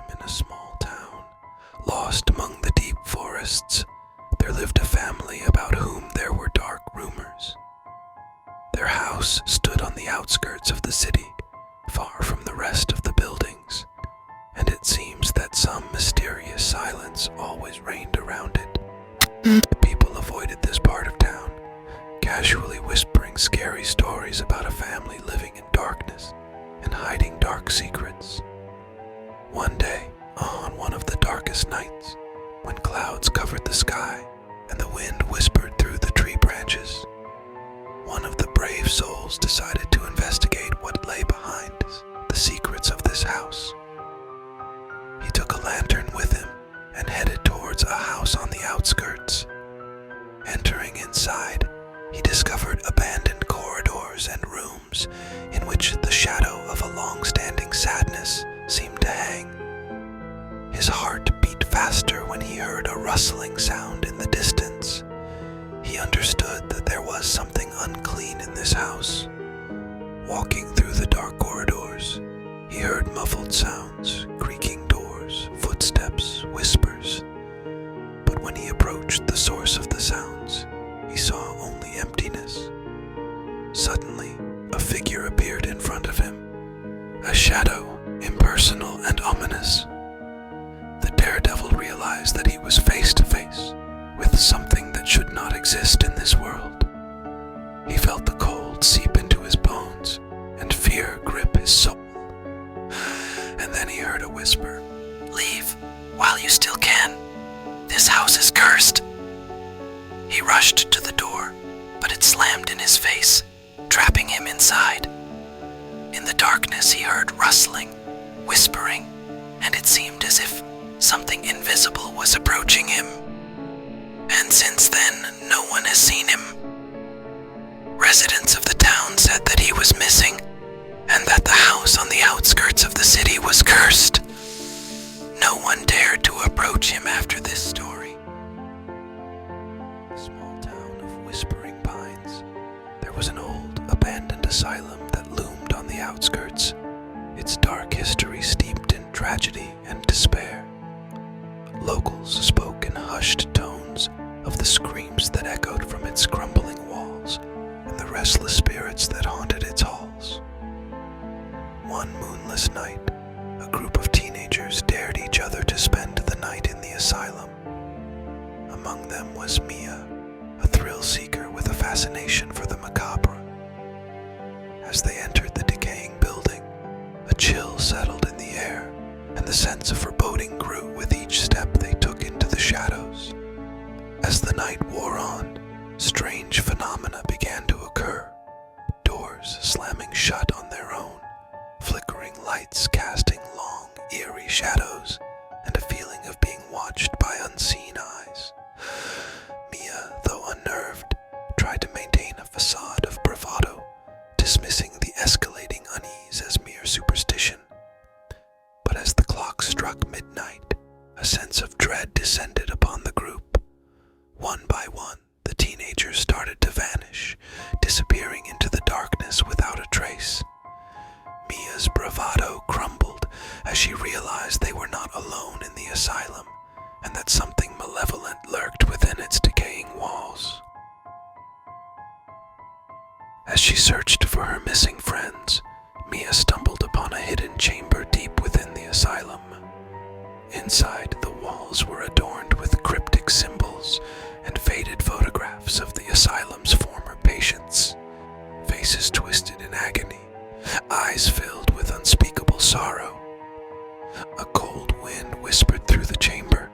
In a small town, lost among the deep forests, there lived a family about whom there were dark rumors. Their house stood on the outskirts of the city, far from the rest of the buildings, and it seems that some mysterious silence always reigned around it. People avoided this part of town, casually whispering scary stories about a family living in darkness and hiding dark secrets. One day, on one of the darkest nights, when clouds covered the sky and the wind whispered through the tree branches, one of the brave souls decided to investigate what lay behind the secrets of this house. He took a lantern with him and headed towards a house on the outskirts. Entering inside, he discovered abandoned corridors and rooms in which the shadow of a long-standing sadness seemed to hang. His heart beat faster when he heard a rustling sound in the distance. He understood that there was something unclean in this house. Walking through the dark corridors, he heard muffled sounds, creaking doors, footsteps, whispers. But when he approached the source of the sounds, he saw only emptiness. Suddenly, a figure appeared in front of him, a shadow, impersonal and ominous. The daredevil realized that he was face to face with something that should not exist in this world. He felt the cold seep into his bones and fear grip his soul. And then he heard a whisper, "Leave while you still can. This house is cursed." He rushed to the door, but it slammed in his face, trapping him inside. In the darkness, he heard rustling, whispering, and it seemed as if something invisible was approaching him. And since then, no one has seen him. Residents of the town said that he was missing, and that the house on the outskirts of the city was cursed. No one dared to approach him after this story. The small town of Whispering Pines, there was an old, abandoned asylum that loomed on the outskirts, its dark history steeped in tragedy and despair. Locals spoke in hushed tones of the screams that echoed from its crumbling walls and the restless spirits that haunted its halls. One moonless night, a group of teenagers dared each other to spend the night in the asylum. Among them was Mia, a thrill-seeker with a fascination for the macabre. As they entered the decaying building, a chill settled in the air, and the sense of foreboding grew with each step they took into the shadows. As the night wore on, strange phenomena began to occur, doors slamming shut on their own, flickering lights casting long, eerie shadows, and a feeling of being watched by unseen eyes. Mia, though unnerved, tried to maintain a facade of bravado, dismissing the escalating unease as mere superstition. But as the clock struck midnight, a sense of dread descended upon the group. One by one, the teenagers started to vanish, disappearing into the darkness without a trace. Mia's bravado crumbled as she realized they were not alone in the asylum, and that something malevolent lurked within its decaying walls. As she searched for her missing friends, Mia stumbled upon a hidden chamber deep within the asylum. Inside, the walls were adorned with cryptic symbols and faded photographs of the asylum's former patients, faces twisted in agony, eyes filled with unspeakable sorrow. A cold wind whispered through the chamber,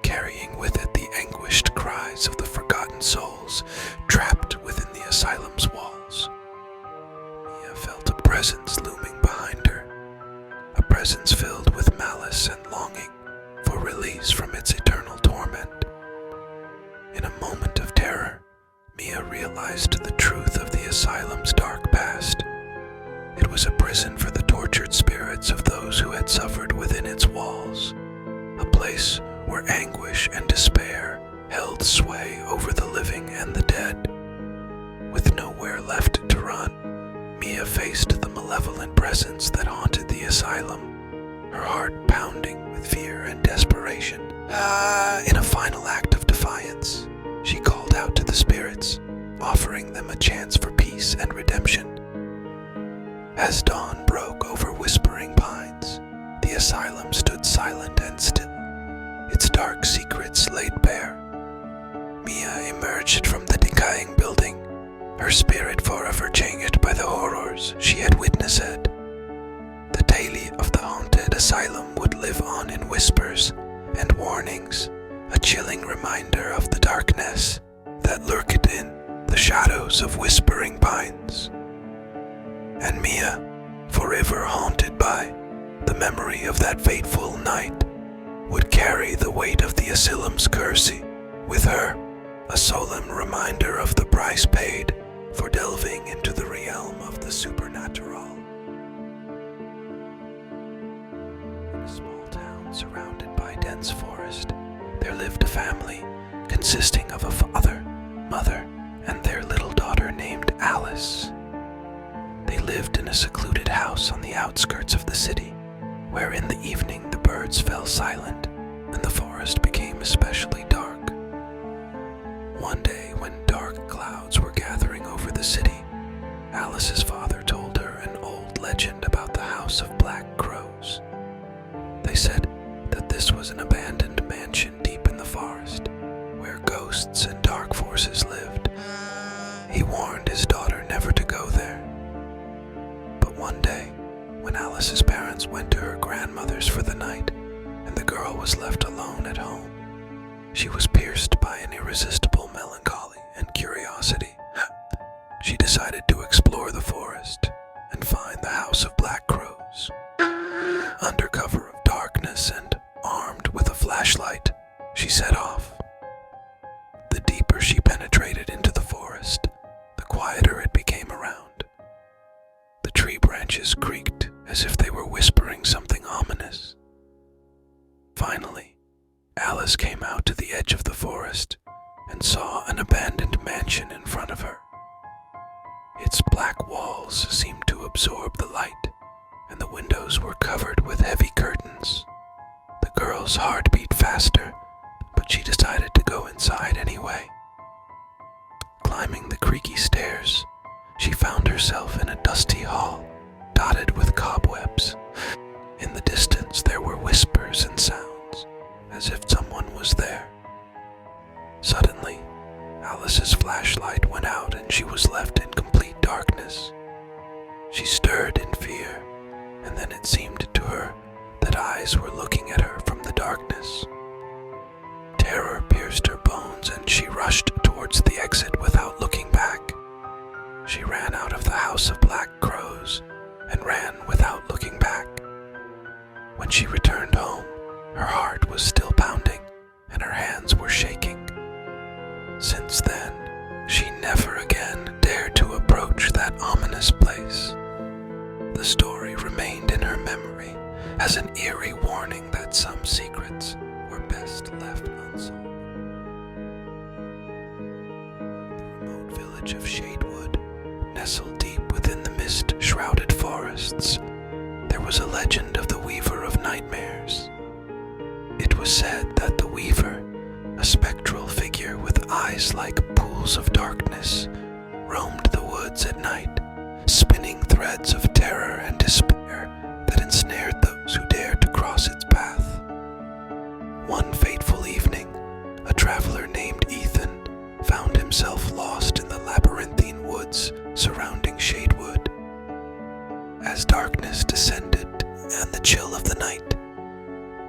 carrying with it the anguished cries of the forgotten souls trapped within the asylum's walls. Mia felt a presence looming behind her, a presence filled with malice and longing for release from its eternal torment. In a moment of terror, Mia realized the truth of the asylum's dark past. It was a prison for the tortured spirits of those who had suffered within its walls, a place where anguish and despair held sway over the living and the dead. With nowhere left to run, Mia faced the malevolent presence that haunted the asylum, her her heart pounding with fear and desperation. In a final act of defiance, she called out to the spirits, offering them a chance for peace and redemption. As dawn broke over Whispering Pines, the asylum stood silent and still, its dark secrets laid bare. Mia emerged from the decaying building, her spirit forever changed by the horrors she had witnessed. The tale of the haunted asylum would live on in whispers and warnings, a chilling reminder of the darkness that lurked in the shadows of Whispering Pines. And Mia, forever haunted by the memory of that fateful night, would carry the weight of the asylum's curse with her, a solemn reminder of the price paid for delving into the realm of the supernatural. In a small town surrounded by dense forest, there lived a family consisting of a father, mother, and their little daughter named Alice. They lived in a secluded house on the outskirts of the city, where in the evening the birds fell silent and the forest became especially dark. One day, when dark clouds were gathering over the city, Alice's father told her an old legend about the House of Black Crows. They said that this was an abandoned mansion deep in the forest, where ghosts and dark forces lived. He warned his daughter never to go there. But one day, when Alice's parents went to her grandmother's for the night, and the girl was left alone at home, she was pierced by an irresistible melancholy and curiosity. She decided to explore the forest and find the House of Black Crows. Under cover of darkness and armed with a flashlight, she set off. The deeper she penetrated into the forest, the quieter it became around. The tree branches creaked as if they were whispering something ominous. Finally, Alice came out to the edge of the forest and saw an abandoned mansion in front of her. Its black walls seemed to absorb the light, and the windows were covered with heavy curtains. The girl's heart beat faster, but she decided to go inside anyway. Climbing the creaky stairs, she found herself in a dusty hall, dotted with cobwebs. In the distance there were whispers and sounds, as if someone was there. Suddenly, Alice's flashlight went out and she was left in complete darkness. She stirred in fear, and then it seemed to her that eyes were looking at her from the darkness. Terror pierced her bones and she rushed towards the exit without looking back. She ran out of the House of Black Crows and ran without looking back. When she returned home, her heart was still pounding and her hands were shaking. Since then, she never again dared to approach that ominous place. The story remained in her memory as an eerie warning that some secrets were best left unsolved. The remote village of Shadewood, nestled deep within the mist-shrouded forests, there was a legend of the Weaver of Nightmares. It was said that the Weaver, a spectral figure with eyes like pools of darkness, roamed the woods at night, spinning threads of terror and despair that ensnared those who dared to cross its path. One fateful evening, a traveler named Ethan found himself lost in the labyrinthine woods surrounding Shadewood. As darkness descended and the chill of the night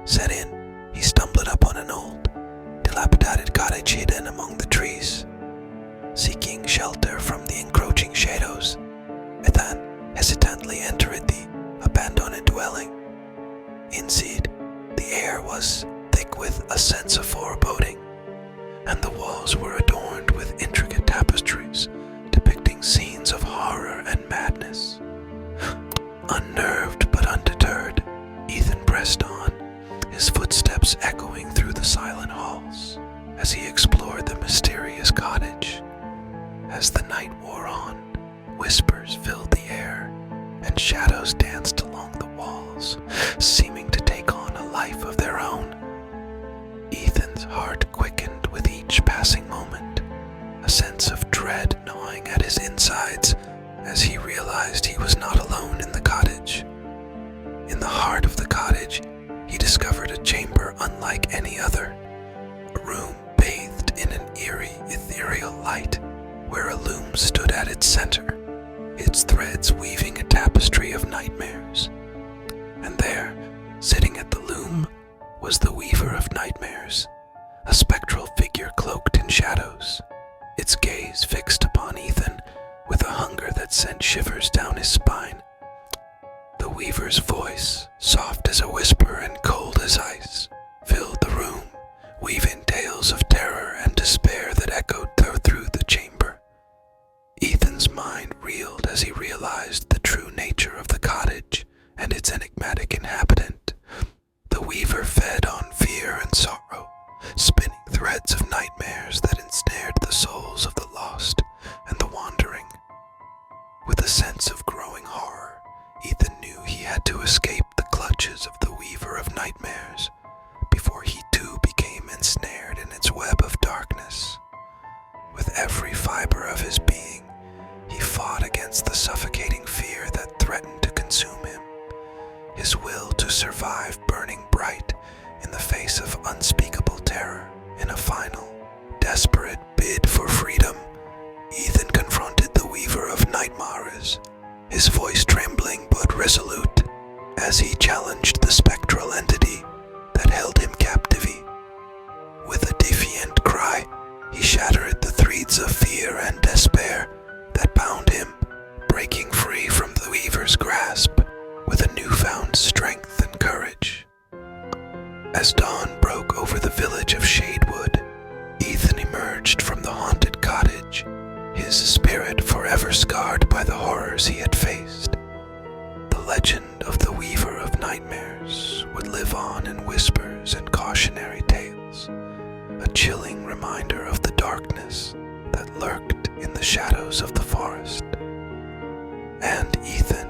set in, he stumbled upon an old, dilapidated cottage hidden among the trees. Seeking shelter from the encroaching shadows, Ethan hesitantly entered the abandoned dwelling. Inside, the air was thick with a sense of foreboding, and the walls were adorned with intricate tapestries depicting scenes of horror and madness. Unnerved but undeterred, Ethan pressed on, his footsteps echoing through the silent halls as he explored the mysterious cottage. As the night wore on, whispers filled the air, and shadows danced along the walls, seeming to take on a life of their own. Ethan's heart quickened with each passing moment, a sense of dread gnawing at his insides as he realized he was not alone in the cottage. In the heart of the cottage, he discovered a chamber unlike any other, a room bathed in an eerie, ethereal light, where a loom stood at its center, its threads weaving a tapestry of nightmares. And there, sitting at the loom, was the Weaver of Nightmares, a spectral figure cloaked in shadows, its gaze fixed upon Ethan with a hunger that sent shivers down his spine. The Weaver's voice, soft as a whisper and cold as ice, filled the room, weaving tales of terror and despair that echoed through the chamber. Ethan's mind reeled as he realized the true nature of the cottage and its enigmatic inhabitant. The Weaver fed on fear and sorrow, spinning threads of nightmares that ensnared the souls of the lost and the wandering. With a sense of growing horror, Ethan knew he had to escape the clutches of the Weaver of Nightmares before he too became ensnared in its web of darkness. With every fiber of his being, he fought against the suffocating fear that threatened to consume him, his will to survive burning bright in the face of unspeakable terror. In a final, desperate bid for freedom, Ethan confronted the Weaver of Nightmares, his voice trembling but resolute, as he challenged the spectral entity that held him captive. With a defiant cry, he shattered the threads of fear and despair that bound him, breaking free from the Weaver's grasp with a newfound strength and courage. As dawn broke over the village of Shadewood, Ethan emerged from the haunted cottage, his spirit forever scarred by the horrors he had faced. The legend of the Weaver of Nightmares would live on in whispers and cautionary tales, a chilling reminder of the darkness that lurked in the shadows of the forest. And Ethan,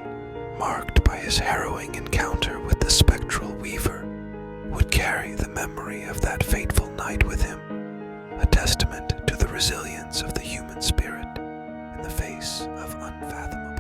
marked by his harrowing encounter with the spectral Weaver, would carry the memory of that fateful night with him, a testament to the resilience of the human spirit in the face of unfathomable